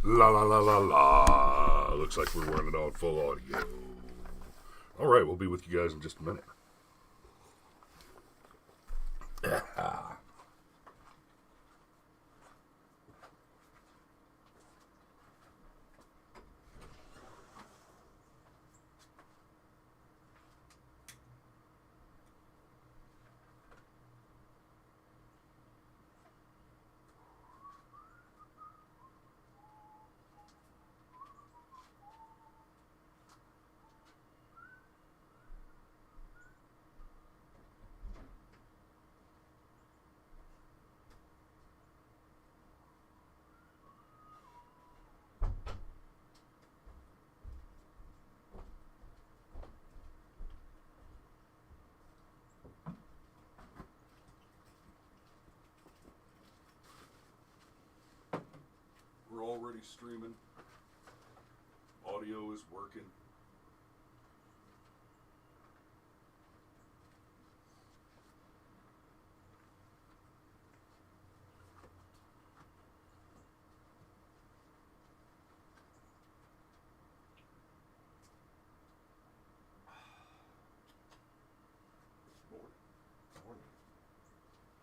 La la la la la. Looks like we're running on full audio. All right, we'll be with you guys in just a minute. We're already streaming. Audio is working.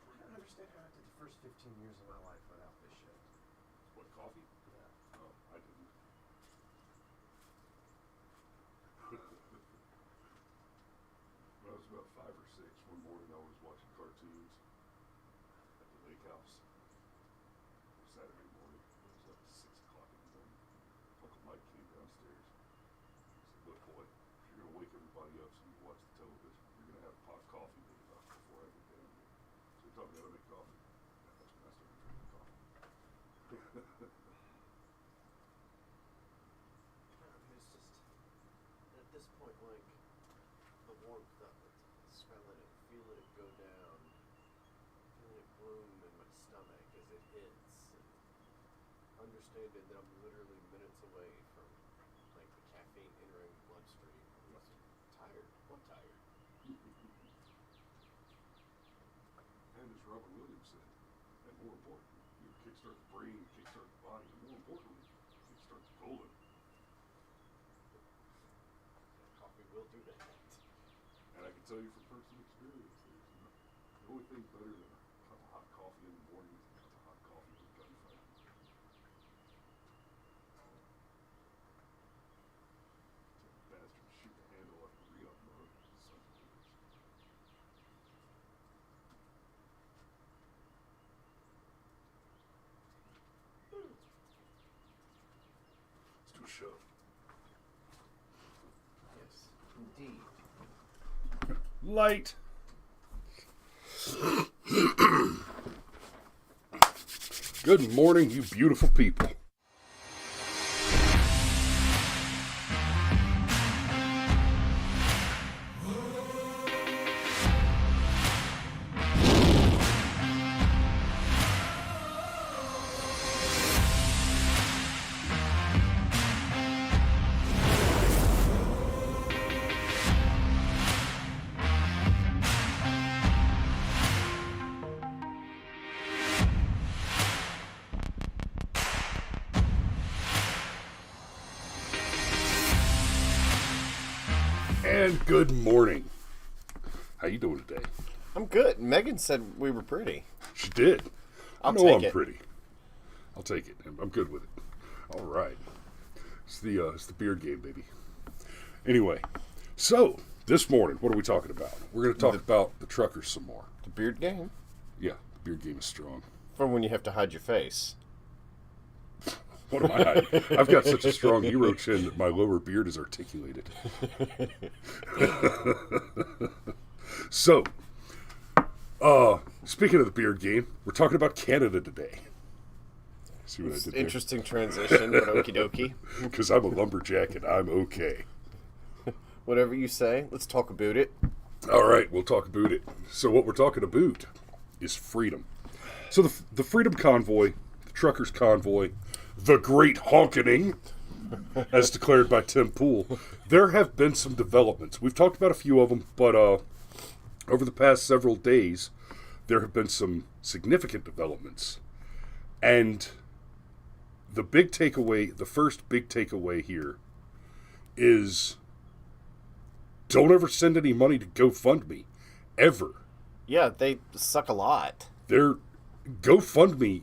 I don't understand how I did the first 15 years of my life without this shit. What, coffee? Yeah. Oh, I didn't. When I was about 5 or 6, one morning I was watching cartoons at the lake house. Saturday morning. It was like 6 o'clock in the morning. Uncle Mike came downstairs. He said, "Look, boy, if you're going to wake everybody up so you can watch the television, you're going to have a pot of coffee with you before I get down here." So he taught me how to make coffee. That's when I started drinking coffee. It's just, at this point, like, the warmth of it, smelling it, feeling it go down, feeling it bloom in my stomach as it hits, and understanding that I'm literally minutes away from, like, the caffeine entering the bloodstream. I'm just tired. I'm tired. And as Robert Williams said, and more important, you kickstart the brain, kickstart the body, and more importantly, kickstart the colon. Coffee will do that. And I can tell you from personal experience, the only thing better than a cup of hot coffee in the morning is a cup of hot coffee with gunfire. Bastard shoot the handle off the re-up mode. Son of a bitch. Let's do a show. Yes, indeed. Light. Good morning, you beautiful people. And good morning. How you doing today? I'm good. Megan said we were pretty. She did. I'll I know take I'm it. pretty. I'll take it. I'm good with it. All right. It's the beard game, baby. Anyway, so this morning, what are we talking about? We're going to talk about the truckers some more. The beard game? Yeah, the beard game is strong. From when you have to hide your face. What am I hiding? I've got such a strong hero chin that my lower beard is articulated. So, speaking of the beard game, we're talking about Canada today. See what I did there? Interesting transition, but okie dokie. Because I'm a lumberjack and I'm okay. Whatever you say, let's talk about it. All right, we'll talk about it. So what we're talking about is freedom. So the Freedom Convoy, the Truckers Convoy, the Great Honkening, as declared by Tim Pool, there have been some developments. We've talked about a few of them, but over the past several days, there have been some significant developments. And the big takeaway, the first big takeaway here is don't ever send any money to GoFundMe. Ever. Yeah, they suck a lot. They're GoFundMe.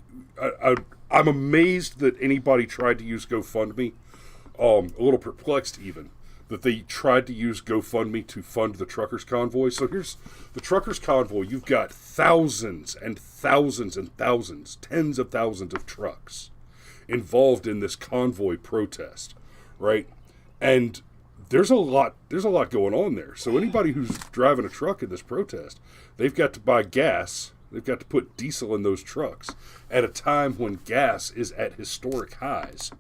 I'm amazed that anybody tried to use GoFundMe. A little perplexed even that they tried to use GoFundMe to fund the Truckers Convoy. So here's the Truckers Convoy. You've got thousands and thousands and thousands, tens of thousands of trucks involved in this convoy protest, right? And there's a lot going on there. So anybody who's driving a truck in this protest, they've got to buy gas. They've got to put diesel in those trucks at a time when gas is at historic highs.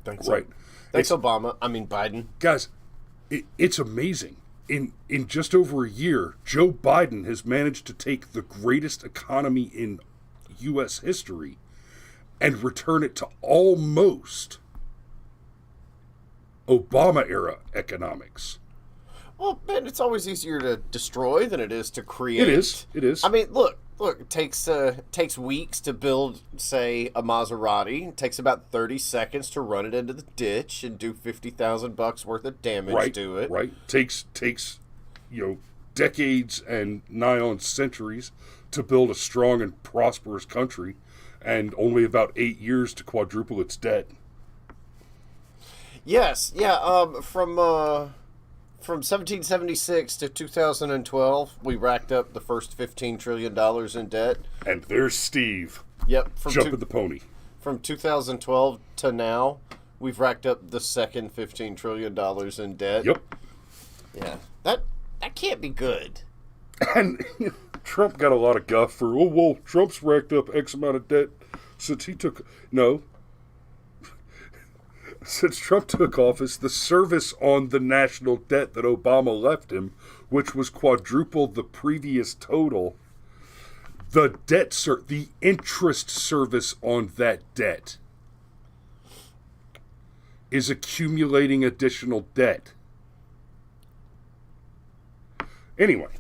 Thanks, right? Thanks, Biden. Guys, it's amazing. In just over a year, Joe Biden has managed to take the greatest economy in U.S. history and return it to almost Obama-era economics. Well, man, it's always easier to destroy than it is to create. It is. I mean, look, it takes weeks to build, say, a Maserati. It takes about 30 seconds to run it into the ditch and do $50,000 worth of damage to it. Right. Takes decades and nigh on centuries to build a strong and prosperous country, and only about 8 years to quadruple its debt. Yes, yeah. From 1776 to 2012, we racked up the first $15 trillion in debt. And there's Steve. Yep. Jumping the pony. From 2012 to now, we've racked up the second $15 trillion in debt. Yep. Yeah. That can't be good. And Trump got a lot of guff for, Trump's racked up X amount of debt since he took... No. Since Trump took office, the service on the national debt that Obama left him, which was quadruple the previous total, the interest service on that debt is accumulating additional debt. Anyway.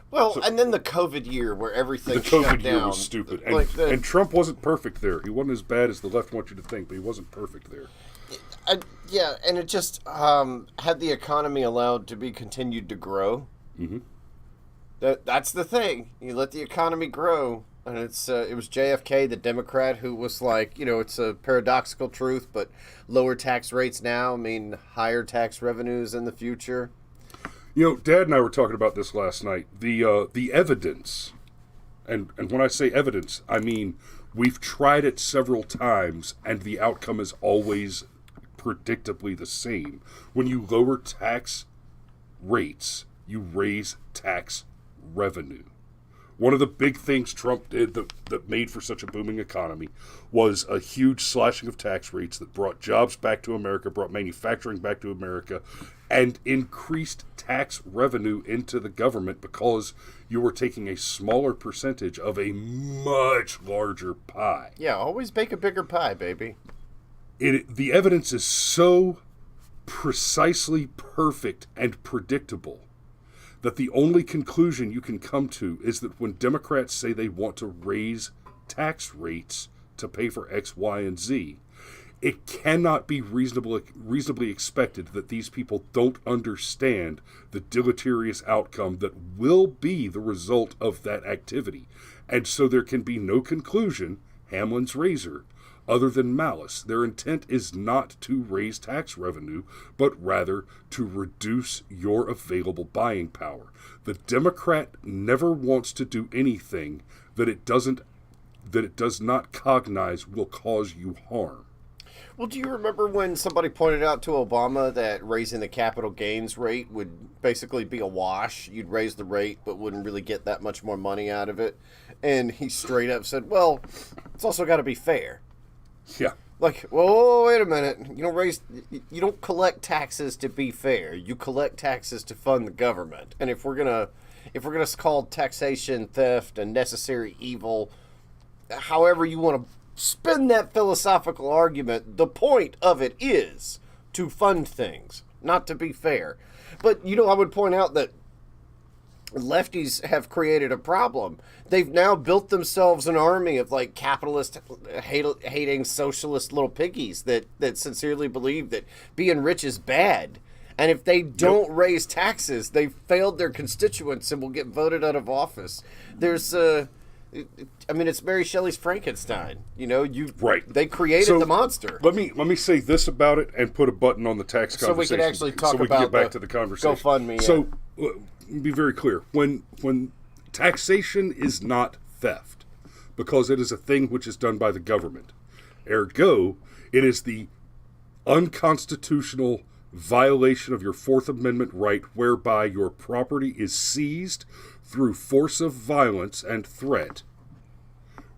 Well, and then the COVID year where everything shut down. The COVID year was stupid. And Trump wasn't perfect there. He wasn't as bad as the left wants you to think, but he wasn't perfect there. Yeah, and it just had the economy allowed to be continued to grow. Mm-hmm. That's the thing. You let the economy grow, and it was JFK, the Democrat, who was like, it's a paradoxical truth, but lower tax rates now mean higher tax revenues in the future. Dad and I were talking about this last night. The evidence, and when I say evidence, I mean we've tried it several times, and the outcome is always predictably the same. When you lower tax rates, you raise tax revenue. One of the big things Trump did that made for such a booming economy was a huge slashing of tax rates that brought jobs back to America, brought manufacturing back to America, and increased tax revenue into the government because you were taking a smaller percentage of a much larger pie. Yeah, always bake a bigger pie, baby. The evidence is so precisely perfect and predictable that the only conclusion you can come to is that when Democrats say they want to raise tax rates to pay for X, Y, and Z, it cannot be reasonably expected that these people don't understand the deleterious outcome that will be the result of that activity. And so there can be no conclusion, Hamlin's razor, other than malice. Their intent is not to raise tax revenue, but rather to reduce your available buying power. The Democrat never wants to do anything that it does not cognize will cause you harm. Well, do you remember when somebody pointed out to Obama that raising the capital gains rate would basically be a wash? You'd raise the rate, but wouldn't really get that much more money out of it. And he straight up said, well, it's also got to be fair. Yeah. Like, whoa, wait a minute. You don't collect taxes to be fair. You collect taxes to fund the government. And if we're gonna call taxation theft a necessary evil, however you want to spin that philosophical argument, the point of it is to fund things, not to be fair. But I would point out that lefties have created a problem. They've now built themselves an army of like capitalist hating socialist little piggies that sincerely believe that being rich is bad. And if they don't raise taxes, they've failed their constituents and will get voted out of office. There's it's Mary Shelley's Frankenstein. They created the monster. Let me say this about it and put a button on the tax conversation. So we can actually talk about so we can get back to the conversation. GoFundMe. So be very clear. When taxation is not theft, because it is a thing which is done by the government, ergo, it is the unconstitutional violation of your Fourth Amendment right whereby your property is seized through force of violence and threat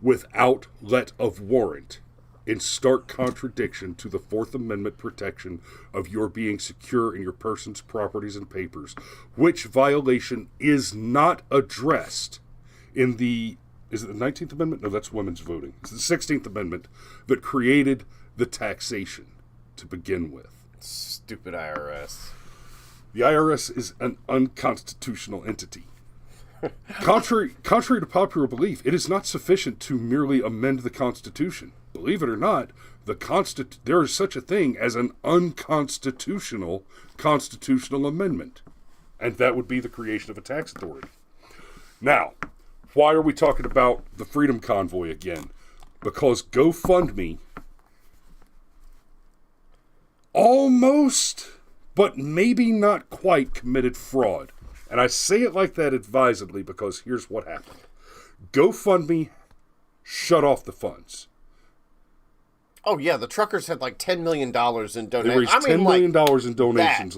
without let of warrant, in stark contradiction to the Fourth Amendment protection of your being secure in your persons, properties, and papers, which violation is not addressed in is it the 19th Amendment? No, that's women's voting. It's the 16th Amendment that created the taxation to begin with. Stupid IRS. The IRS is an unconstitutional entity. Contrary to popular belief, it is not sufficient to merely amend the Constitution. Believe it or not, there is such a thing as an unconstitutional constitutional amendment, and that would be the creation of a tax authority. Now, why are we talking about the Freedom Convoy again? Because GoFundMe almost, but maybe not quite, committed fraud. And I say it like that advisedly because here's what happened. GoFundMe shut off the funds. Oh, yeah, the truckers had like $10 million in donations. They raised $10 million in donations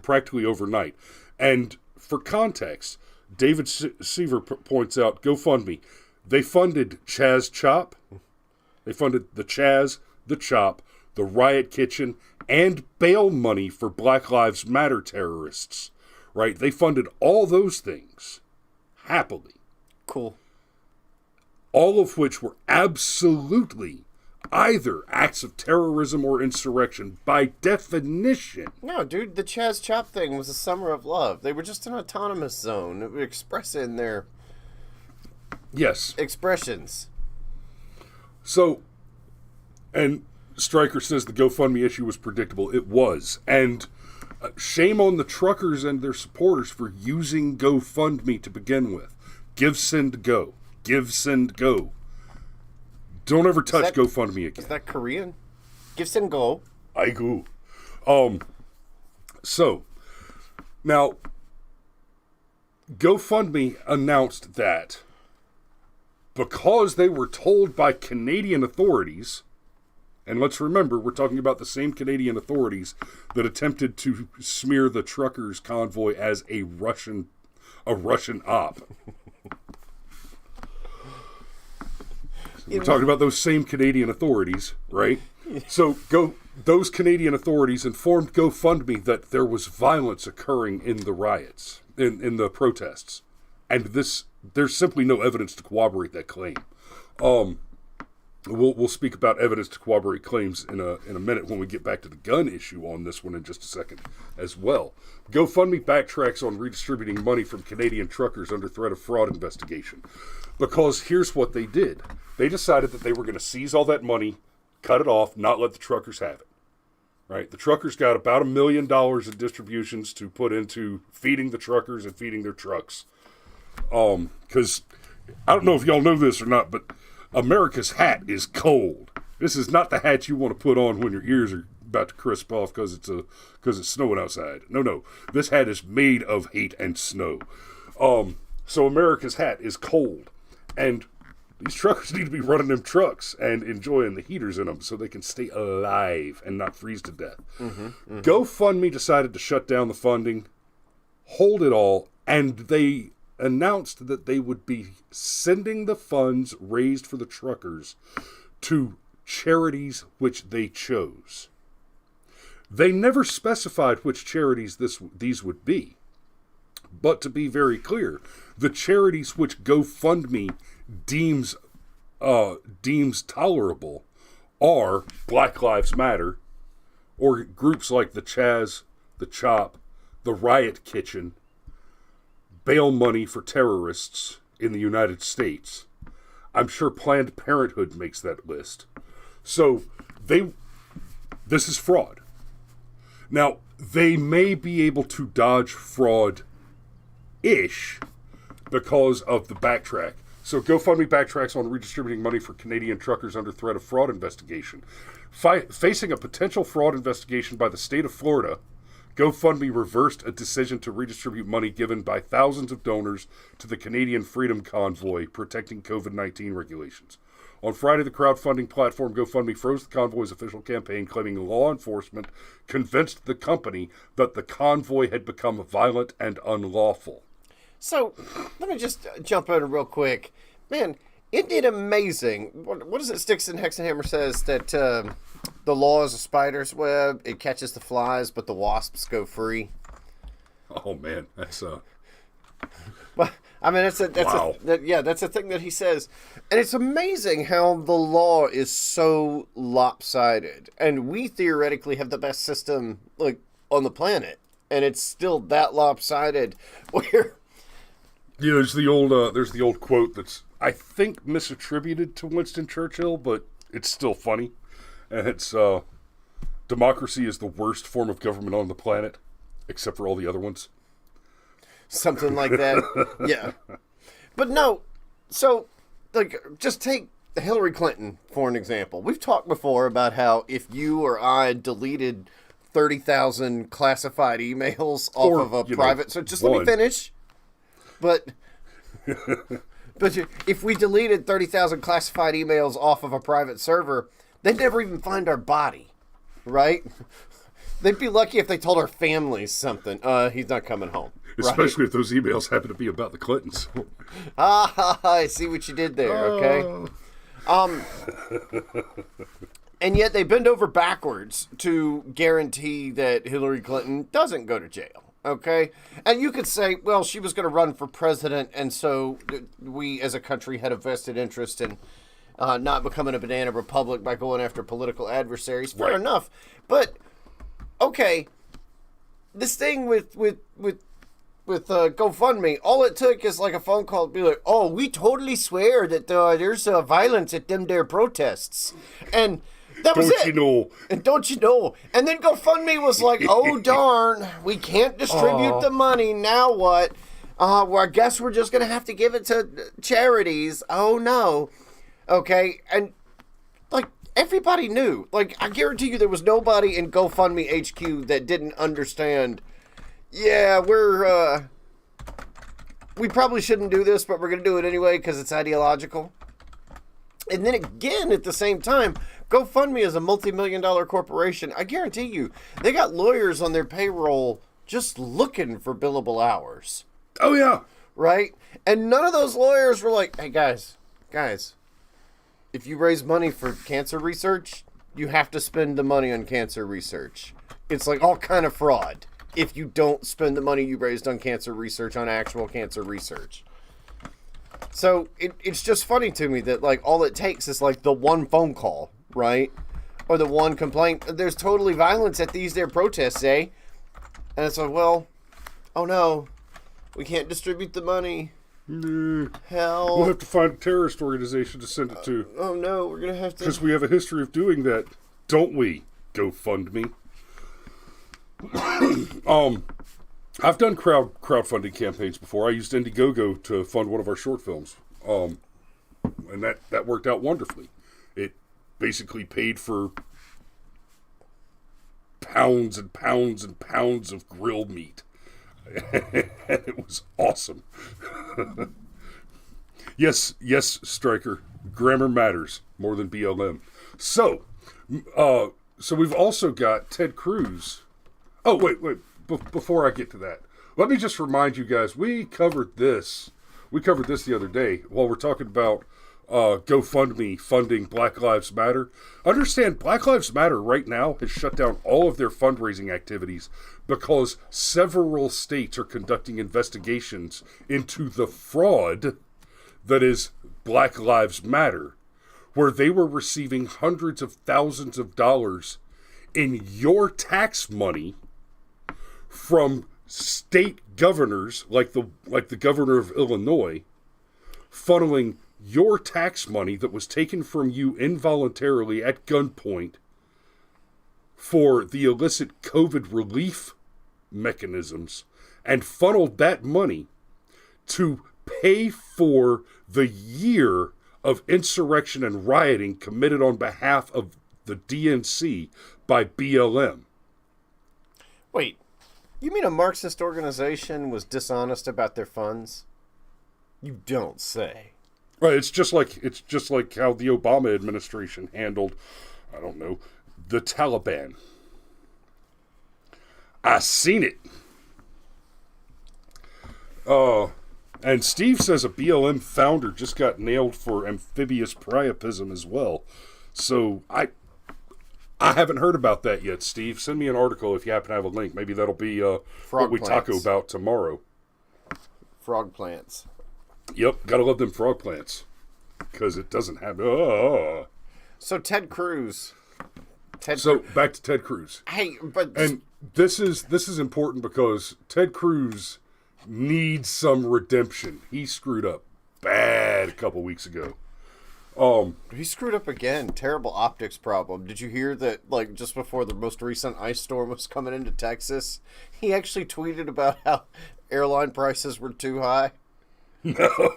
practically overnight. And for context, David Seaver points out, GoFundMe, they funded Chaz Chop. They funded the Chaz, the Chop, the Riot Kitchen, and bail money for Black Lives Matter terrorists. Right? They funded all those things happily. Cool. All of which were absolutely either acts of terrorism or insurrection by definition. No, dude, the Chaz Chop thing was a summer of love. They were just an autonomous zone expressing their expressions. So, and Stryker says the GoFundMe issue was predictable. It was. And shame on the truckers and their supporters for using GoFundMe to begin with. Give, send, go. Give, send, go. Don't ever touch GoFundMe again. Is that Korean? Give, send, go. Aigu. So, now, GoFundMe announced that because they were told by Canadian authorities, and let's remember, we're talking about the same Canadian authorities that attempted to smear the Truckers Convoy as a Russian op. We're talking about those same Canadian authorities, right? So those Canadian authorities informed GoFundMe that there was violence occurring in the riots, in the protests. And there's simply no evidence to corroborate that claim. We'll speak about evidence to corroborate claims in a minute when we get back to the gun issue on this one in just a second as well. GoFundMe backtracks on redistributing money from Canadian truckers under threat of fraud investigation. Because here's what they did. They decided that they were going to seize all that money, cut it off, not let the truckers have it. Right? The truckers got about $1 million in distributions to put into feeding the truckers and feeding their trucks. Because I don't know if y'all know this or not, but America's hat is cold. This is not the hat you want to put on when your ears are about to crisp off because it's snowing outside. No. This hat is made of hate and snow. So America's hat is cold. And these truckers need to be running them trucks and enjoying the heaters in them so they can stay alive and not freeze to death. GoFundMe decided to shut down the funding, hold it all, and they announced that they would be sending the funds raised for the truckers to charities which they chose. They never specified which charities these would be. But to be very clear, the charities which GoFundMe deems tolerable are Black Lives Matter, or groups like the Chaz, the Chop, the Riot Kitchen, bail money for terrorists in the United States. I'm sure Planned Parenthood makes that list. So this is fraud. Now, they may be able to dodge fraud-ish because of the backtrack. So GoFundMe Backtracks on redistributing money for Canadian truckers under threat of fraud investigation. Facing a potential fraud investigation by the state of Florida, GoFundMe reversed a decision to redistribute money given by thousands of donors to the Canadian Freedom Convoy protecting COVID-19 regulations. On Friday, the crowdfunding platform GoFundMe froze the convoy's official campaign, claiming law enforcement convinced the company that the convoy had become violent and unlawful. So, let me just jump in real quick. Man, isn't it amazing? What is it Sticks and Hexenhammer says? That the law is a spider's web. It catches the flies, but the wasps go free. Oh, man. That's Well, I mean, wow. That's a thing that he says. And it's amazing how the law is so lopsided. And we theoretically have the best system, like, on the planet. And it's still that lopsided where... Yeah, there's the old quote that's, I think, misattributed to Winston Churchill, but it's still funny. And it's, democracy is the worst form of government on the planet, except for all the other ones. Something like that. Yeah. But no, so, like, just take Hillary Clinton for an example. We've talked before about how if you or I deleted 30,000 classified emails off of a private... So just let me finish. But if we deleted 30,000 classified emails off of a private server, they'd never even find our body, right? They'd be lucky if they told our families something. He's not coming home. Especially if those emails happen to be about the Clintons. I see what you did there, okay? And yet they bend over backwards to guarantee that Hillary Clinton doesn't go to jail. Okay, and you could say, well, she was going to run for president, and so we as a country had a vested interest in not becoming a banana republic by going after political adversaries. Fair enough, but okay, this thing with GoFundMe, all it took is like a phone call to be like, oh, we totally swear that there's violence at them there protests, and that was it. And don't you know? And then GoFundMe was like, oh, darn, we can't distribute the money. Now what? Well, I guess we're just going to have to give it to charities. Oh, no. Okay. And, like, everybody knew. Like, I guarantee you there was nobody in GoFundMe HQ that didn't understand. Yeah, we probably shouldn't do this, but we're going to do it anyway because it's ideological. And then again, at the same time, GoFundMe is a multi-million-dollar corporation. I guarantee you, they got lawyers on their payroll just looking for billable hours. Oh, yeah. Right? And none of those lawyers were like, hey, guys, if you raise money for cancer research, you have to spend the money on cancer research. It's like all kind of fraud if you don't spend the money you raised on cancer research on actual cancer research. So it's just funny to me that, like, all it takes is, like, the one phone call, right? Or the one complaint. There's totally violence at these there protests, eh? And it's like, well, oh no, we can't distribute the money. Hell. We'll have to find a terrorist organization to send it to. Oh no, we're going to have to. Because we have a history of doing that, don't we? GoFundMe. I've done crowdfunding campaigns before. I used Indiegogo to fund one of our short films. And that worked out wonderfully. It basically paid for pounds and pounds and pounds of grilled meat. And it was awesome. Yes, Stryker. Grammar matters more than BLM. So we've also got Ted Cruz. Oh, wait. Before I get to that, let me just remind you guys, we covered this the other day while we're talking about GoFundMe funding Black Lives Matter. Understand, Black Lives Matter right now has shut down all of their fundraising activities because several states are conducting investigations into the fraud that is Black Lives Matter, where they were receiving hundreds of thousands of dollars in your tax money from state governors, like the governor of Illinois, funneling your tax money that was taken from you involuntarily at gunpoint for the illicit COVID relief mechanisms, and funneled that money to pay for the year of insurrection and rioting committed on behalf of the DNC by BLM. Wait, you mean a Marxist organization was dishonest about their funds? You don't say. Right, it's just like how the Obama administration handled, I don't know, the Taliban. I seen it. And Steve says a BLM founder just got nailed for amphibious priapism as well. So I haven't heard about that yet, Steve. Send me an article if you happen to have a link. Maybe that'll be what we taco about tomorrow. Frog plants. Yep, gotta love them frog plants. Because it doesn't have... So Ted Cruz... back to Ted Cruz. Hey, but... And this is important because Ted Cruz needs some redemption. He screwed up bad a couple weeks ago. He screwed up again. Terrible optics problem. Did you hear that, like, just before the most recent ice storm was coming into Texas, he actually tweeted about how airline prices were too high? No.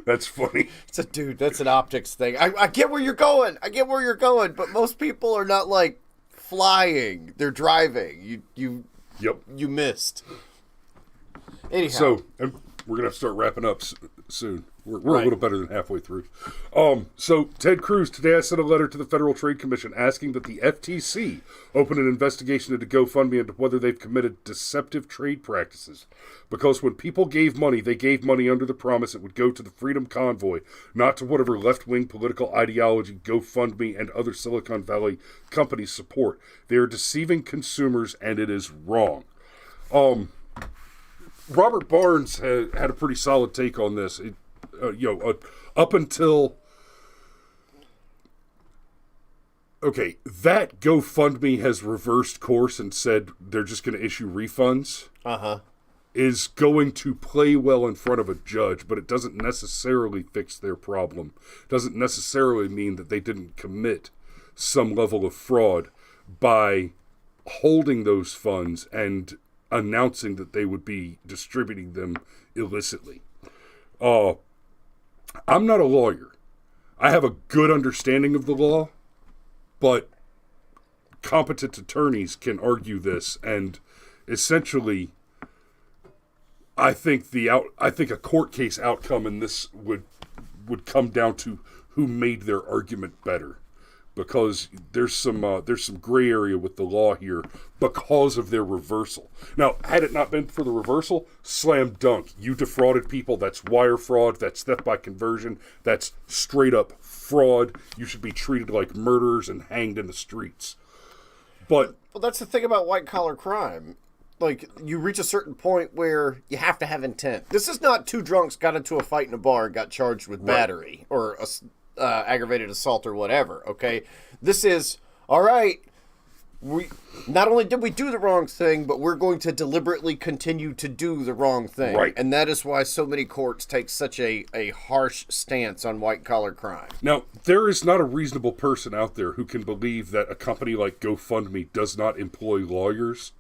That's funny. That's an optics thing. I get where you're going. But most people are not, like, flying. They're driving. You missed. Anyhow. So, and we're going to have to start wrapping up soon. We're right. A little better than halfway through. So, Ted Cruz, today I sent a letter to the Federal Trade Commission asking that the FTC open an investigation into GoFundMe into whether they've committed deceptive trade practices. Because when people gave money, they gave money under the promise it would go to the Freedom Convoy, not to whatever left-wing political ideology GoFundMe and other Silicon Valley companies support. They are deceiving consumers, and it is wrong. Robert Barnes had a pretty solid take on this. Up until... Okay, that GoFundMe has reversed course and said they're just going to issue refunds. Is going to play well in front of a judge, but it doesn't necessarily fix their problem. Doesn't necessarily mean that they didn't commit some level of fraud by holding those funds and announcing that they would be distributing them illicitly. I'm not a lawyer. I have a good understanding of the law, but competent attorneys can argue this, and essentially, I think a court case outcome in this would come down to who made their argument better, because there's some gray area with the law here because of their reversal. Now, had it not been for the reversal, slam dunk. You defrauded people. That's wire fraud. That's theft by conversion. That's straight up fraud. You should be treated like murderers and hanged in the streets. But well, that's the thing about white collar crime. Like, you reach a certain point where you have to have intent. This is not two drunks got into a fight in a bar and got charged with battery or aggravated assault or whatever, okay? This is, all right, we not only did we do the wrong thing, but we're going to deliberately continue to do the wrong thing. Right. And that is why so many courts take such a harsh stance on white-collar crime. Now, there is not a reasonable person out there who can believe that a company like GoFundMe does not employ lawyers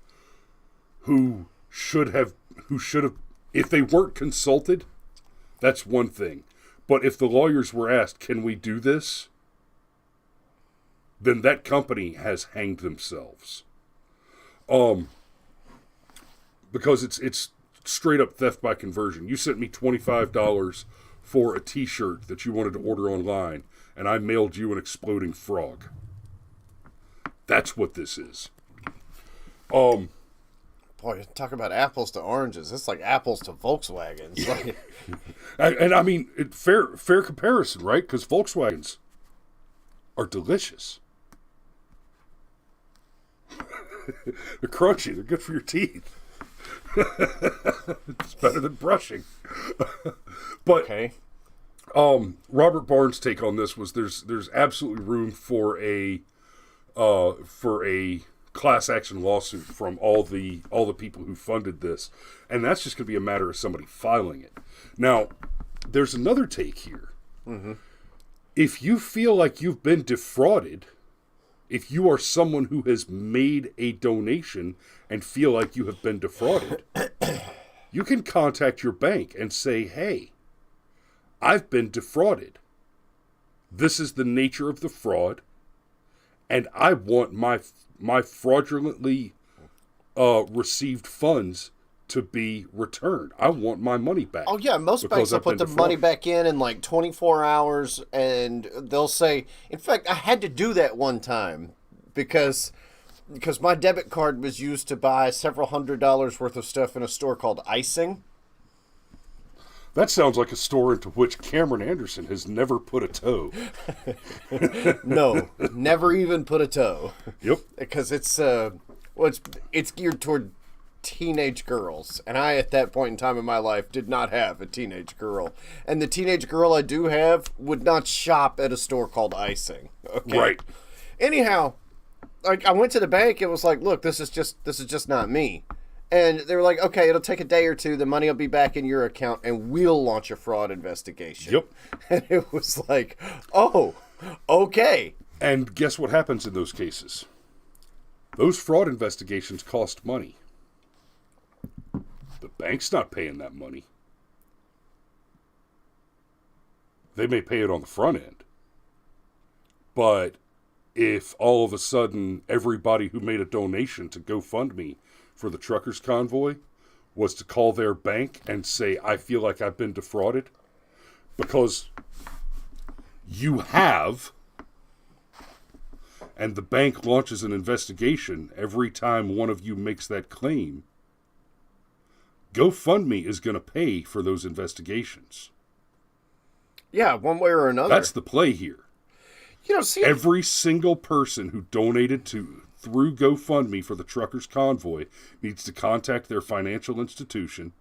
who should have, if they weren't consulted, that's one thing. But if the lawyers were asked, can we do this? Then that company has hanged themselves. Because it's straight up theft by conversion. You sent me $25 for a t-shirt that you wanted to order online, and I mailed you an exploding frog. That's what this is. Boy, talk about apples to oranges. It's like apples to Volkswagens. Yeah. and I mean, fair comparison, right? Because Volkswagens are delicious. They're crunchy. They're good for your teeth. It's better than brushing. But okay. Robert Barnes' take on this was there's absolutely room for a class action lawsuit from all the people who funded this, and that's just going to be a matter of somebody filing it. Now, there's another take here. Mm-hmm. If you feel like you've been defrauded, if you are someone who has made a donation and feel like you have been defrauded, you can contact your bank and say, hey, I've been defrauded. This is the nature of the fraud, and I want my fraudulently received funds to be returned. I want my money back. Oh, yeah, most banks will put the money back in like 24 hours, and they'll say, in fact, I had to do that one time because my debit card was used to buy several $100s worth of stuff in a store called Icing. That sounds like a store into which Cameron Anderson has never put a toe. No, never even put a toe. Yep. Because it's geared toward teenage girls, and I, at that point in time in my life, did not have a teenage girl, and the teenage girl I do have would not shop at a store called Icing. Okay. Right. Anyhow, like, I went to the bank. It was like, look, this is just not me. And they were like, okay, it'll take a day or two. The money will be back in your account, and we'll launch a fraud investigation. Yep. And it was like, oh, okay. And guess what happens in those cases? Those fraud investigations cost money. The bank's not paying that money. They may pay it on the front end. But if all of a sudden everybody who made a donation to GoFundMe for the Truckers Convoy was to call their bank and say, I feel like I've been defrauded, because you have, and the bank launches an investigation every time one of you makes that claim, GoFundMe is going to pay for those investigations. Yeah, one way or another. That's the play here. You know, see, every single person who donated through GoFundMe for the Truckers Convoy needs to contact their financial institution,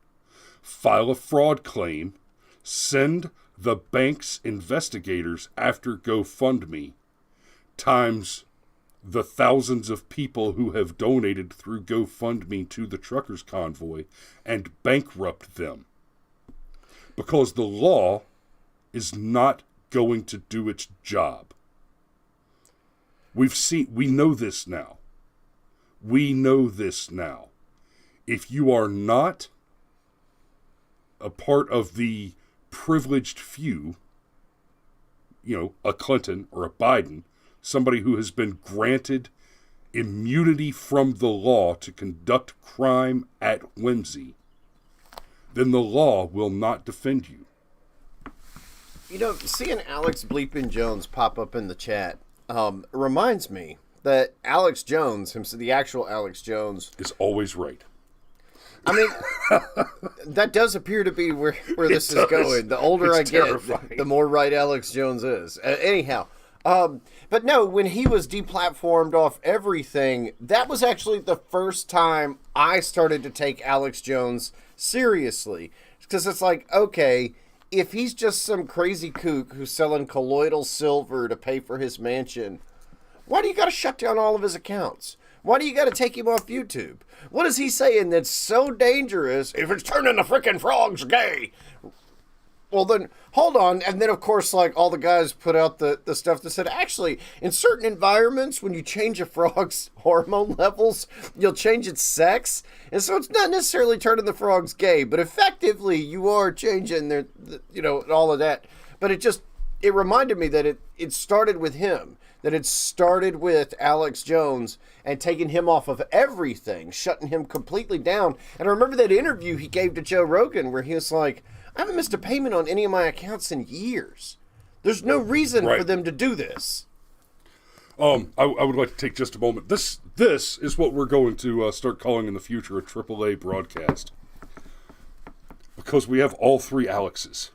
file a fraud claim, send the bank's investigators after GoFundMe, times the thousands of people who have donated through GoFundMe to the Truckers Convoy, and bankrupt them. Because the law is not going to do its job. We know this now. We know this now. If you are not a part of the privileged few, a Clinton or a Biden, somebody who has been granted immunity from the law to conduct crime at whimsy, then the law will not defend you. Seeing Alex Bleeping Jones pop up in the chat reminds me that Alex Jones, the actual Alex Jones, is always right. I mean, that does appear to be where this is going. The older I get, the more right Alex Jones is. Anyhow, but no, when he was deplatformed off everything, that was actually the first time I started to take Alex Jones seriously. Because it's like, okay, if he's just some crazy kook who's selling colloidal silver to pay for his mansion, why do you got to shut down all of his accounts? Why do you got to take him off YouTube? What is he saying that's so dangerous if it's turning the frickin' frogs gay? Well, then, hold on. And then, of course, like, all the guys put out the stuff that said, actually, in certain environments, when you change a frog's hormone levels, you'll change its sex. And so it's not necessarily turning the frogs gay, but effectively you are changing all of that. But it reminded me that it started with him, that it started with Alex Jones and taking him off of everything, shutting him completely down. And I remember that interview he gave to Joe Rogan where he was like, I haven't missed a payment on any of my accounts in years. There's no reason for them to do this. I would like to take just a moment. This is what we're going to start calling in the future a AAA broadcast. Because we have all three Alexes.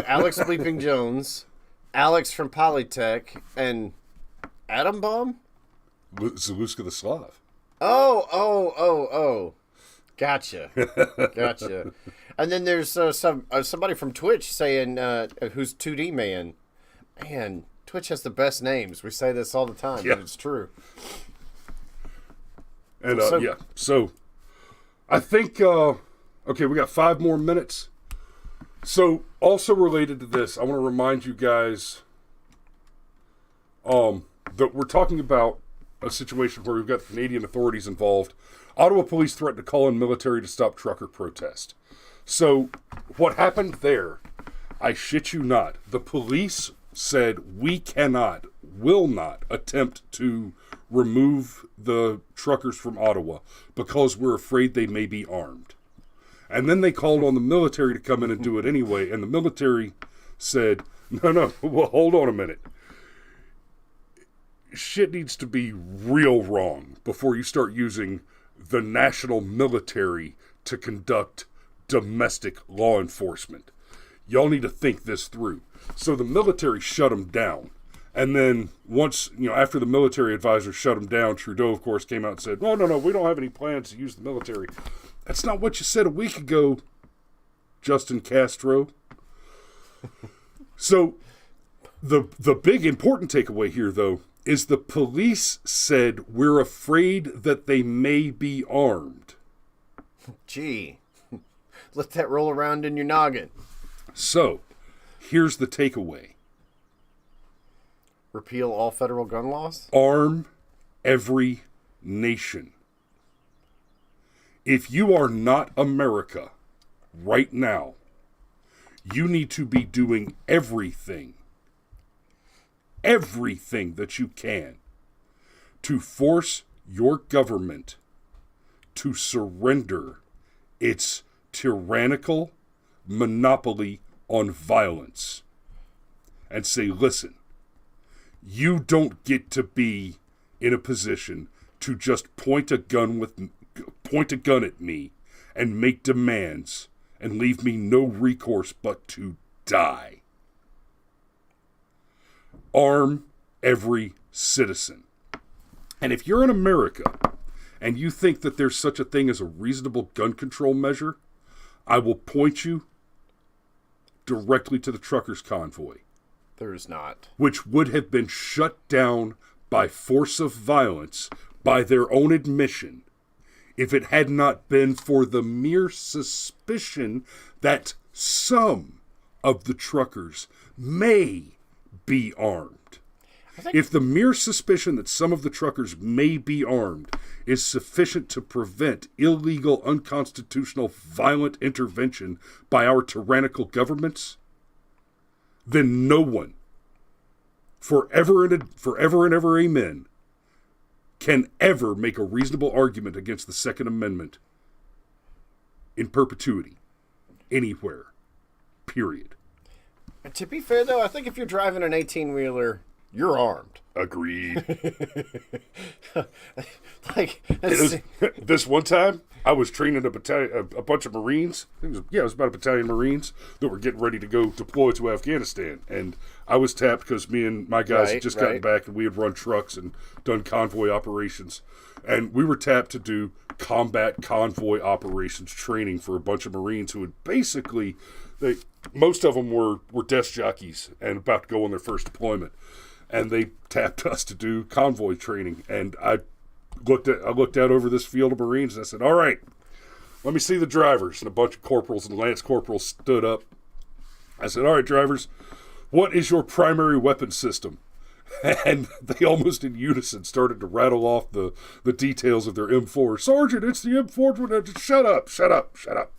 Alex Bleeping Jones, Alex from Polytech, and Atom Bomb? Zaluska the Slav. Oh. Gotcha. And then there's somebody from Twitch saying, who's 2D Man. Man, Twitch has the best names. We say this all the time, Yeah. but it's true. And, So- so I think, okay, we got 5 more minutes. So, also related to this, I want to remind you guys that we're talking about a situation where we've got Canadian authorities involved. Ottawa police threatened to call in military to stop trucker protest. So, what happened there, I shit you not, the police said we will not attempt to remove the truckers from Ottawa because we're afraid they may be armed. And then they called on the military to come in and do it anyway, and the military said, no, well, hold on a minute. Shit needs to be real wrong before you start using the national military to conduct domestic law enforcement. Y'all need to think this through. So the military shut them down. And then once, after the military advisors shut them down, Trudeau, of course, came out and said, no, we don't have any plans to use the military. That's not what you said a week ago, Justin Castro. So the big important takeaway here, though, is the police said we're afraid that they may be armed. Gee, let that roll around in your noggin. So, here's the takeaway. Repeal all federal gun laws? Arm every nation. If you are not America right now, you need to be doing everything that you can to force your government to surrender its tyrannical monopoly on violence and say, listen, you don't get to be in a position to just point a gun at me and make demands and leave me no recourse but to die. Arm every citizen. And if you're in America and you think that there's such a thing as a reasonable gun control measure, I will point you directly to the Truckers Convoy. There is not. Which would have been shut down by force of violence by their own admission if it had not been for the mere suspicion that some of the truckers may be armed. If the mere suspicion that some of the truckers may be armed is sufficient to prevent illegal, unconstitutional, violent intervention by our tyrannical governments, then no one, forever and ever, amen, can ever make a reasonable argument against the Second Amendment in perpetuity, anywhere, period. And to be fair, though, I think if you're driving an 18-wheeler, you're armed. Agreed. That's, This one time, I was training a bunch of Marines. It was about a battalion of Marines that were getting ready to go deploy to Afghanistan. And I was tapped because me and my guys had just gotten back and we had run trucks and done convoy operations. And we were tapped to do combat convoy operations training for a bunch of Marines who had basically, most of them were desk jockeys and about to go on their first deployment. And they tapped us to do convoy training. And I looked out over this field of Marines and I said, all right, let me see the drivers. And a bunch of corporals and lance corporals stood up. I said, all right, drivers, what is your primary weapon system? And they almost in unison started to rattle off the details of their M4. Sergeant, it's the M4. Shut up.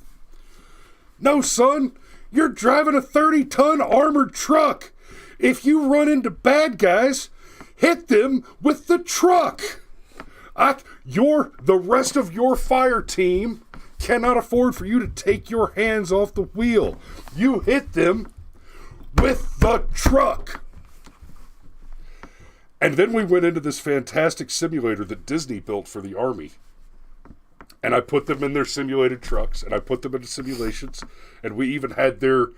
No, son, you're driving a 30-ton armored truck. If you run into bad guys, hit them with the truck. The rest of your fire team cannot afford for you to take your hands off the wheel. You hit them with the truck. And then we went into this fantastic simulator that Disney built for the Army. And I put them in their simulated trucks, and I put them into simulations, and we even had their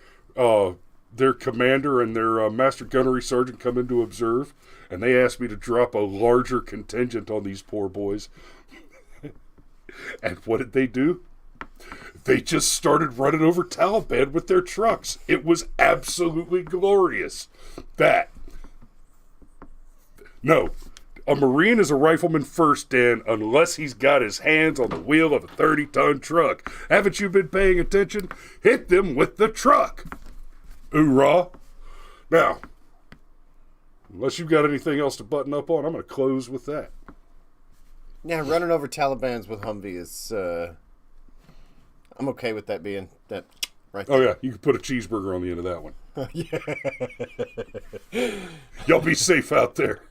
commander and their master gunnery sergeant come in to observe, and they asked me to drop a larger contingent on these poor boys. And what did they do? They just started running over Taliban with their trucks. It was absolutely glorious. That No. A Marine is a rifleman first, Dan, unless he's got his hands on the wheel of a 30-ton truck. Haven't you been paying attention? Hit them with the truck. Hoorah. Now, unless you've got anything else to button up on, I'm going to close with that. Yeah, running over Talibans with Humvee is, I'm okay with that being that right there. Oh, yeah, you can put a cheeseburger on the end of that one. Y'all be safe out there.